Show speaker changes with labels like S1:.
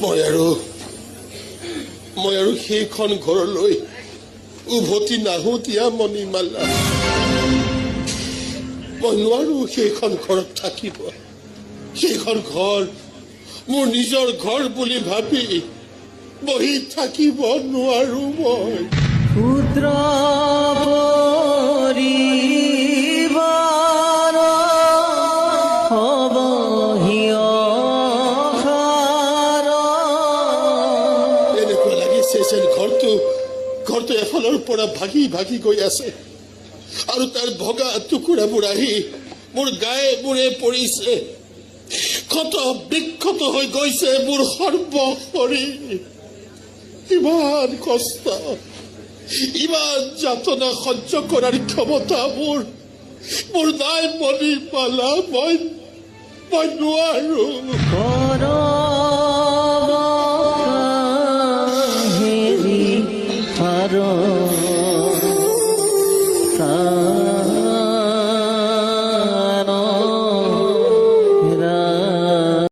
S1: মই আৰু সেইখন ঘৰলৈ উভতি নাহো দিয়া মণিমালা। মই নোৱাৰো সেইখন ঘৰত থাকিব। সেইখন ঘৰ মোৰ নিজৰ ঘৰ বুলি ভাবি বহি থাকিব নোৱাৰো মই।
S2: ক্ষুদ্ৰ পৰিবাৰ হবহি অসাৰ।
S1: এনেকুৱা লাগিছে যেন ঘৰটো এফালৰ পৰা ভাগি ভাগি গৈ আছে আৰু তাৰ ভগা টুকুৰাবোৰ আহি মোৰ গায়ে মূৰে পৰিছে। ক্ষত বিক্ষত হৈ গৈছে মোৰ সৰ্বশৰীৰ। ইমান কষ্ট, ইমান যাতনা সহ্য কৰাৰ ক্ষমতা মোৰ নাই মণিমালা। মই নোৱাৰো।